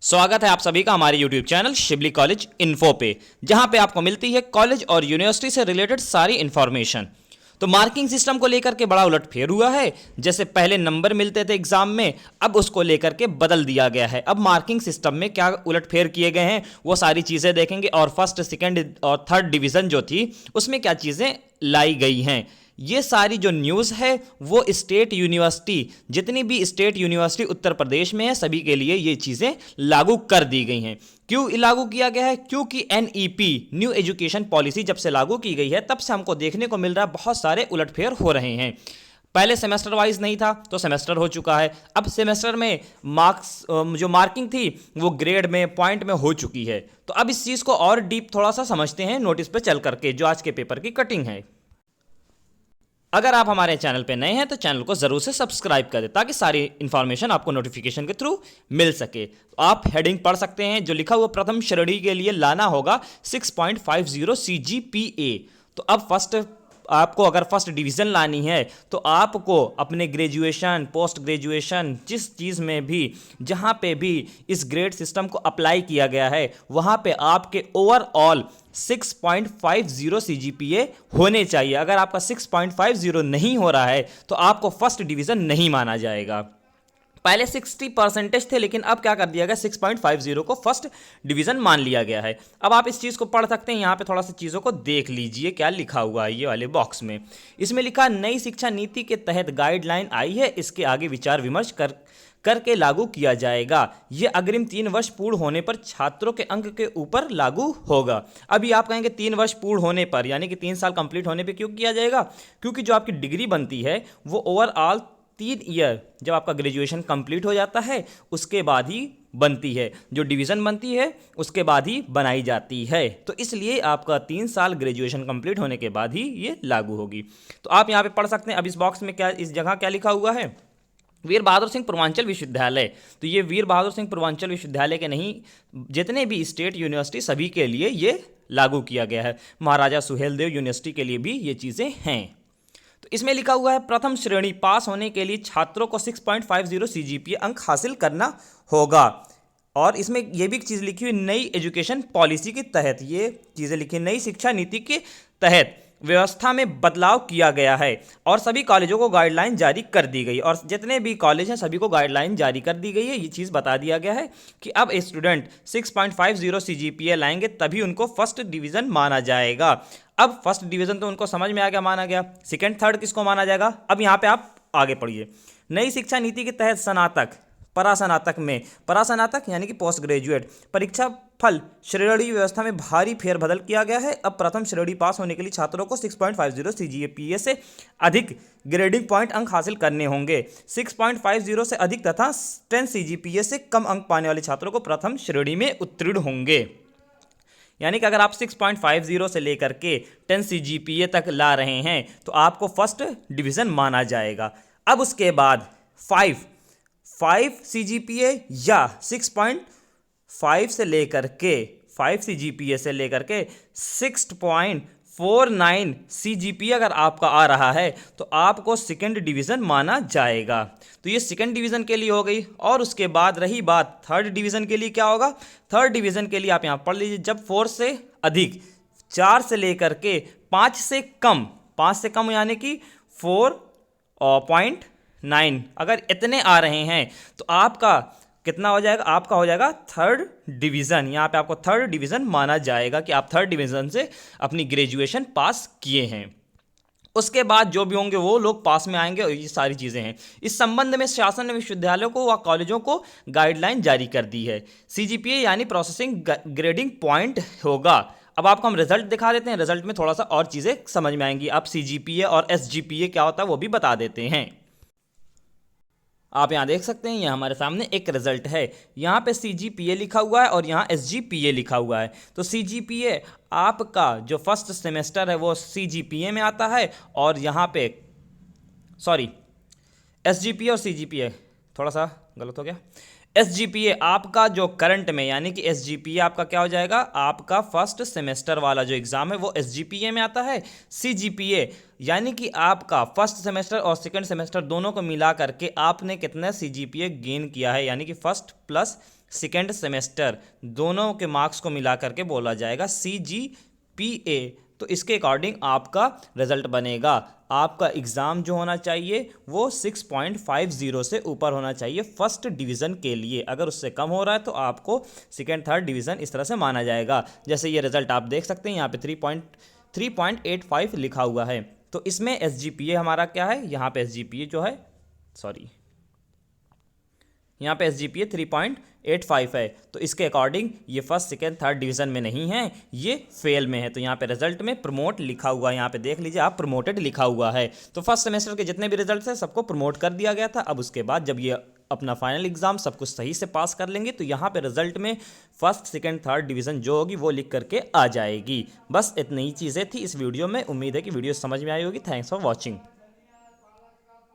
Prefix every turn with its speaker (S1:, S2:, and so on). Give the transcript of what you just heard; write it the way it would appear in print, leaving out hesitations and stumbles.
S1: स्वागत है आप सभी का हमारे YouTube channel Shibli college info पे, जहां पे आपको मिलती है कॉलेज और यूनिवर्सिटी से रिलेटेड सारी इन्फॉर्मेशन। तो मार्किंग सिस्टम को लेकर के बड़ा उलटफेर हुआ है। जैसे पहले नंबर मिलते थे एग्जाम में, अब उसको लेकर के बदल दिया गया है। अब मार्किंग सिस्टम में क्या उलटफेर किए गए हैं वो सारी चीज़ें देखेंगे, और फर्स्ट सेकंड और थर्ड डिवीज़न जो थी उसमें क्या चीज़ें लाई गई हैं। ये सारी जो न्यूज़ है वो स्टेट यूनिवर्सिटी, जितनी भी स्टेट यूनिवर्सिटी उत्तर प्रदेश में है, सभी के लिए ये चीज़ें लागू कर दी गई हैं। क्यों लागू किया गया है? क्योंकि एनईपी न्यू एजुकेशन पॉलिसी जब से लागू की गई है तब से हमको देखने को मिल रहा है बहुत सारे उलटफेर हो रहे हैं। पहले सेमेस्टर वाइज नहीं था तो सेमेस्टर हो चुका है। अब सेमेस्टर में मार्क्स जो मार्किंग थी वो ग्रेड में, पॉइंट में हो चुकी है। तो अब इस चीज़ को और डीप थोड़ा सा समझते हैं नोटिस पे चल करके, जो आज के पेपर की कटिंग है। अगर आप हमारे चैनल पे नए हैं तो चैनल को जरूर से सब्सक्राइब कर दें ताकि सारी इन्फॉर्मेशन आपको नोटिफिकेशन के थ्रू मिल सके। तो आप हेडिंग पढ़ सकते हैं, जो लिखा हुआ प्रथम श्रेणी के लिए लाना होगा 6.50 CGPA। तो अब आपको अगर फर्स्ट डिवीज़न लानी है तो आपको अपने ग्रेजुएशन, पोस्ट ग्रेजुएशन, जिस चीज़ में भी, जहाँ पे भी इस ग्रेड सिस्टम को अप्लाई किया गया है वहाँ पे आपके ओवरऑल 6.50 CGPA होने चाहिए। अगर आपका 6.50 नहीं हो रहा है तो आपको फर्स्ट डिवीज़न नहीं माना जाएगा। पहले 60% थे, लेकिन अब क्या कर दिया गया, 6.50 को फर्स्ट डिवीज़न मान लिया गया है। अब आप इस चीज़ को पढ़ सकते हैं। यहाँ पे थोड़ा सा चीज़ों को देख लीजिए क्या लिखा हुआ है ये वाले बॉक्स में। इसमें लिखा नई शिक्षा नीति के तहत गाइडलाइन आई है, इसके आगे विचार विमर्श करके लागू किया जाएगा। ये अग्रिम 3 वर्ष पूर्ण होने पर छात्रों के अंक के ऊपर लागू होगा। अभी आप कहेंगे 3 वर्ष पूर्ण होने पर, यानी कि 3 साल कंप्लीट होने पे क्यों किया जाएगा? क्योंकि जो आपकी डिग्री बनती है वो ओवरऑल 3 ईयर, जब आपका ग्रेजुएशन कंप्लीट हो जाता है उसके बाद ही बनती है। जो डिवीज़न बनती है उसके बाद ही बनाई जाती है। तो इसलिए आपका 3 साल ग्रेजुएशन कंप्लीट होने के बाद ही ये लागू होगी। तो आप यहाँ पे पढ़ सकते हैं। अब इस बॉक्स में क्या, इस जगह क्या लिखा हुआ है, वीर बहादुर सिंह पूर्वांचल विश्वविद्यालय। तो ये वीर बहादुर सिंह पूर्वांचल विश्वविद्यालय के नहीं, जितने भी स्टेट यूनिवर्सिटी सभी के लिए ये लागू किया गया है। महाराजा सुहेलदेव यूनिवर्सिटी के लिए भी ये चीज़ें हैं। तो इसमें लिखा हुआ है प्रथम श्रेणी पास होने के लिए छात्रों को 6.50 CGPA अंक हासिल करना होगा। और इसमें यह भी चीज़ लिखी हुई, नई एजुकेशन पॉलिसी के तहत ये चीज़ें लिखी, नई शिक्षा नीति के तहत व्यवस्था में बदलाव किया गया है और सभी कॉलेजों को गाइडलाइन जारी कर दी गई। और जितने भी कॉलेज हैं सभी को गाइडलाइन जारी कर दी गई है। ये चीज़ बता दिया गया है कि अब स्टूडेंट 6.50 CGPA लाएंगे तभी उनको फर्स्ट डिवीज़न माना जाएगा। अब फर्स्ट डिवीज़न तो उनको समझ में आ गया, माना गया। सेकंड थर्ड किसको माना जाएगा? अब यहाँ पे आप आगे पढ़िए। नई शिक्षा नीति के तहत स्नातक, परास्नातक में, परास्नातक यानी कि पोस्ट ग्रेजुएट परीक्षा फल श्रेणी व्यवस्था में भारी फेरबदल किया गया है। अब प्रथम श्रेणी पास होने के लिए छात्रों को 6.50 CGPA से अधिक ग्रेडिंग पॉइंट अंक हासिल करने होंगे। 6.50 से अधिक तथा 10 CGPA से कम अंक पाने वाले छात्रों को प्रथम श्रेणी में उत्तीर्ण होंगे। यानी कि अगर आप 6.50 से लेकर के 10 CGPA तक ला रहे हैं तो आपको फर्स्ट डिवीज़न माना जाएगा। अब उसके बाद 5 CGPA या 6.5 से लेकर के 5 CGPA से लेकर के 6.49 CGPA अगर आपका आ रहा है तो आपको सेकंड डिवीज़न माना जाएगा। तो ये सेकंड डिवीज़न के लिए हो गई। और उसके बाद रही बात थर्ड डिवीज़न के लिए, क्या होगा? थर्ड डिवीज़न के लिए आप यहाँ पढ़ लीजिए, जब 4 से अधिक, 4 से लेकर के 5 से कम, 5 से कम यानी कि 4.9 अगर इतने आ रहे हैं तो आपका कितना हो जाएगा? आपका हो जाएगा थर्ड डिवीज़न। यहाँ पे आपको थर्ड डिवीज़न माना जाएगा कि आप थर्ड डिवीज़न से अपनी ग्रेजुएशन पास किए हैं। उसके बाद जो भी होंगे वो लोग पास में आएंगे। और ये सारी चीज़ें हैं। इस संबंध में शासन ने विश्वविद्यालयों को व कॉलेजों को गाइडलाइन जारी कर दी है। CGPA यानी प्रोसेसिंग ग्रेडिंग पॉइंट होगा। अब आपको हम रिजल्ट दिखा देते हैं, रिजल्ट में थोड़ा सा और चीज़ें समझ में आएंगी। अब CGPA और SGPA क्या होता है वो भी बता देते हैं। आप यहाँ देख सकते हैं, ये हमारे सामने एक रिजल्ट है। यहाँ पे CGPA लिखा हुआ है और यहाँ SGPA लिखा हुआ है। तो CGPA आपका जो फर्स्ट सेमेस्टर है वो CGPA में आता है, और यहाँ पे सॉरी SGPA और CGPA थोड़ा सा गलत हो गया। SGPA आपका जो करंट में, यानी कि SGPA आपका क्या हो जाएगा, आपका फर्स्ट सेमेस्टर वाला जो एग्जाम है वो SGPA में आता है। CGPA यानी कि आपका फर्स्ट सेमेस्टर और सेकंड सेमेस्टर दोनों को मिला करके आपने कितना CGPA गेन किया है, यानी कि फर्स्ट प्लस सेकंड सेमेस्टर दोनों के मार्क्स को मिला करके बोला जाएगा CGPA। तो इसके अकॉर्डिंग आपका रिजल्ट बनेगा। आपका एग्ज़ाम जो होना चाहिए वो 6.50 से ऊपर होना चाहिए फर्स्ट डिवीज़न के लिए। अगर उससे कम हो रहा है तो आपको सेकेंड थर्ड डिवीज़न इस तरह से माना जाएगा। जैसे ये रिजल्ट आप देख सकते हैं यहाँ पे 3.85 लिखा हुआ है। तो इसमें SGPA हमारा क्या है, यहाँ पे SGPA जो है, सॉरी, यहाँ पे SGPA 3.85 है। तो इसके अकॉर्डिंग ये फर्स्ट सेकेंड थर्ड डिवीजन में नहीं है, ये फेल में है। तो यहाँ पे रिजल्ट में प्रमोट लिखा हुआ है, यहाँ पे देख लीजिए आप, प्रमोटेड लिखा हुआ है। तो फर्स्ट सेमेस्टर के जितने भी रिजल्ट्स हैं सबको प्रमोट कर दिया गया था। अब उसके बाद जब ये अपना फाइनल एग्जाम सब कुछ सही से पास कर लेंगे तो यहाँ पे रिजल्ट में फर्स्ट सेकेंड थर्ड डिवीजन जो होगी वो लिख करके आ जाएगी। बस इतनी ही चीज़ें थी इस वीडियो में। उम्मीद है कि वीडियो समझ में आई होगी। Thanks for watching.